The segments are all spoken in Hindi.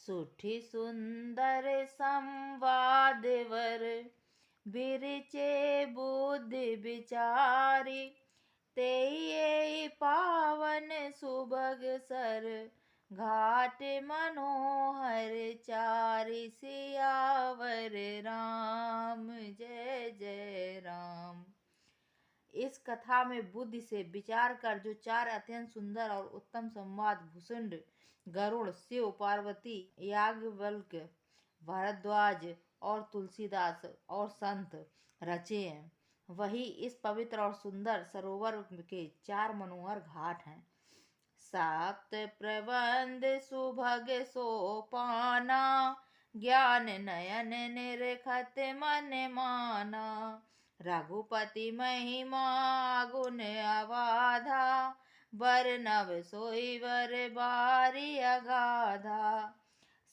सुठी सुंदर संवाद वर, बिरचे बुद्धि विचारी। तेये पावन सुभग सर, घाट मनोहर चारि। सियावर राम जय जय राम। इस कथा में बुद्धि से विचार कर जो चार अत्यंत सुंदर और उत्तम संवाद भूषुंड, गरुड़, शिव, पार्वती, याज्ञवल्क्य, भारद्वाज और तुलसीदास और संत रचे हैं, वही इस पवित्र और सुंदर सरोवर के चार मनोहर घाट हैं। सात प्रबंध सुभग सोपाना, ज्ञान नयन निरखत मन माना। रघुपति महिमा गुण अगाधा, बरनव सोई वर बारी अगाधा।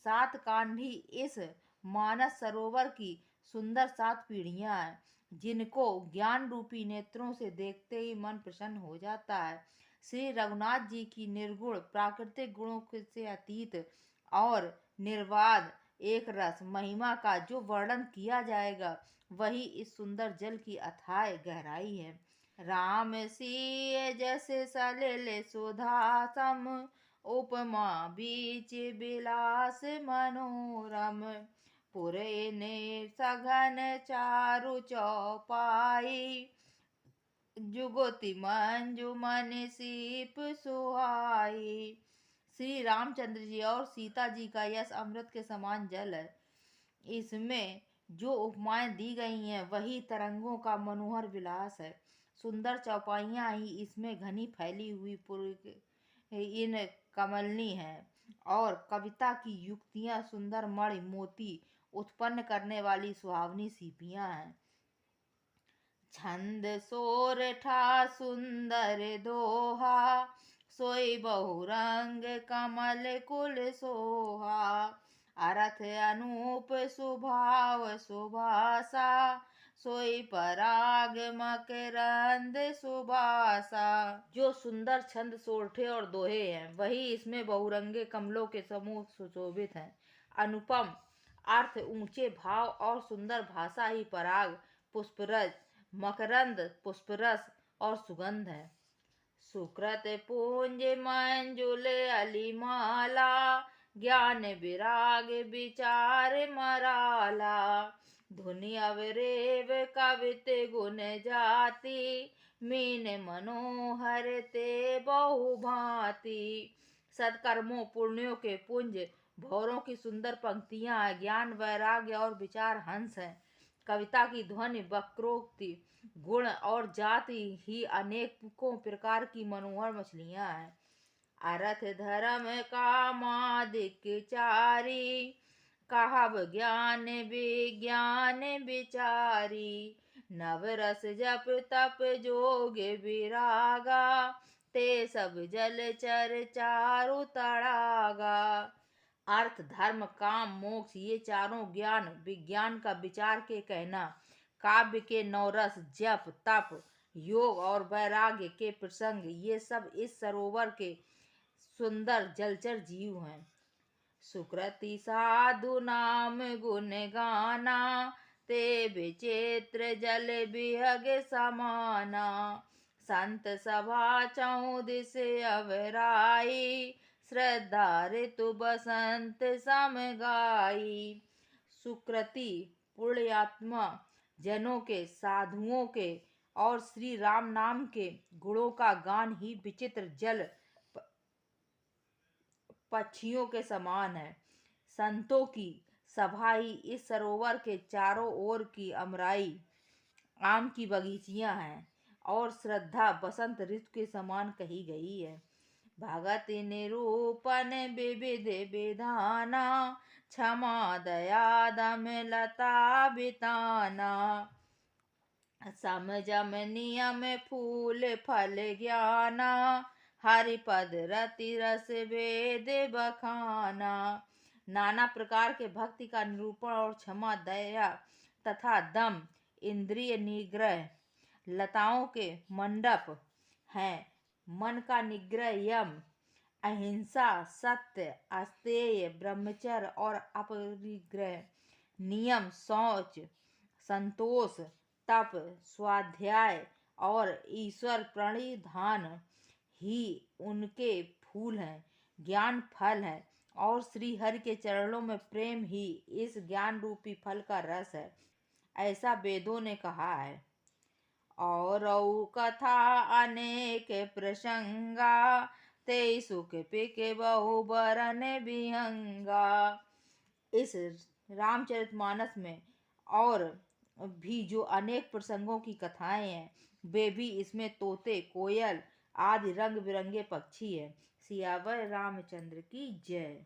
सात कांडी इस मानस सरोवर की सुंदर सात पीढ़ियां हैं, जिनको ज्ञान रूपी नेत्रों से देखते ही मन प्रसन्न हो जाता है। श्री रघुनाथ जी की निर्गुण प्राकृतिक गुणों से अतीत और निर्वाद एक रस महिमा का जो वर्णन किया जाएगा, वही इस सुंदर जल की अथाह गहराई है। राम सिय जस सलिल सुधा सम, उपमा बीच बिलास मनोरम। पुरे ने सघन चारु चौपाई, जुगति मंजुमन सीप सुहाई। श्री रामचंद्र जी और सीता जी का यश अमृत के समान जल है। इसमें जो उपमाएं दी गई हैं, वही तरंगों का मनोहर विलास है। सुंदर चौपाइयां ही इसमें घनी फैली हुई इन कमलनी है, और कविता की युक्तियां सुंदर मणि मोती उत्पन्न करने वाली सुहावनी सीपियां हैं। छंद सोरठा सुंदर दोहा, सोई बहुरंग कमल कुल सोहा। अर्थ अनूप सुभाव सुभाषा, सोई पराग मकरंद सुबासा। जो सुंदर छंद सोरठे और दोहे हैं, वही इसमें बहुरंगे कमलों के समूह सुशोभित हैं। अनुपम अर्थ, ऊंचे भाव और सुंदर भाषा ही पराग, पुष्परज, मकरंद, पुष्परस और सुगंध है। सुकृत पुंज मंजुल अलिमाला, ज्ञान विराग विचार मराला। धुनि अवरेव कवित गुण जाति, मीन मनोहर ते बहु भांति। सत्कर्मों पुण्यों के पुंज, भौरों की सुंदर पंक्तियां, ज्ञान वैराग्य और विचार हंस हैं। कविता की ध्वनि, वक्रोक्ति, गुण और जाति ही अनेकों प्रकार की मनोहर मछलियां हैं। अर्थ धर्म कामादिक चारी, कहब ज्ञान विज्ञान विचारी। नवरस जप तप जोग विरागा, ते सब जलचर चारु तड़ागा। अर्थ धर्म काम मोक्ष ये चारों ज्ञान विज्ञान का विचार के कहना, काव्य के नवरस जप तप योग और वैराग्य के प्रसंग, ये सब इस सरोवर के सुंदर जलचर जीव हैं। सुकृति साधु नाम गुण गाना, ते विचित्र जल बिहग समाना। संत सभा चौदिस अवराई, श्रद्धा ऋतु बसंत सम गाई। सुकृति पुण्यात्मा जनों के, साधुओं के और श्री राम नाम के गुणों का गान ही विचित्र जल पक्षियों के समान है। संतों की सभा ही इस सरोवर के चारों ओर की अमराई आम की बगीचियां हैं, और श्रद्धा बसंत ऋतु के समान कही गई है। भगत निरूपण विविध विधाना, क्षमा दया दम लता बिताना। समझम नियम फूल फल ज्ञाना, हरिपद रति रस वेद बखाना। नाना प्रकार के भक्ति का निरूपण और क्षमा दया तथा दम इंद्रिय निग्रह लताओं के मंडप हैं। मन का निग्रह यम, अहिंसा, सत्य, अस्तेय, ब्रह्मचर्य और अपरिग्रह, नियम, शौच, संतोष, तप, स्वाध्याय और ईश्वर प्रणिधान ही उनके फूल हैं, ज्ञान फल है। और श्री हरि के चरणों में प्रेम ही इस ज्ञान रूपी फल का रस है, ऐसा वेदों ने कहा है। और कथा अनेक प्रसंगा, ते सुख पिक बहु बरन विहंगा। इस रामचरितमानस में और भी जो अनेक प्रसंगों की कथाएं हैं, वे भी इसमें तोते, कोयल आदि रंग बिरंगे पक्षी हैं। सियावर रामचंद्र की जय।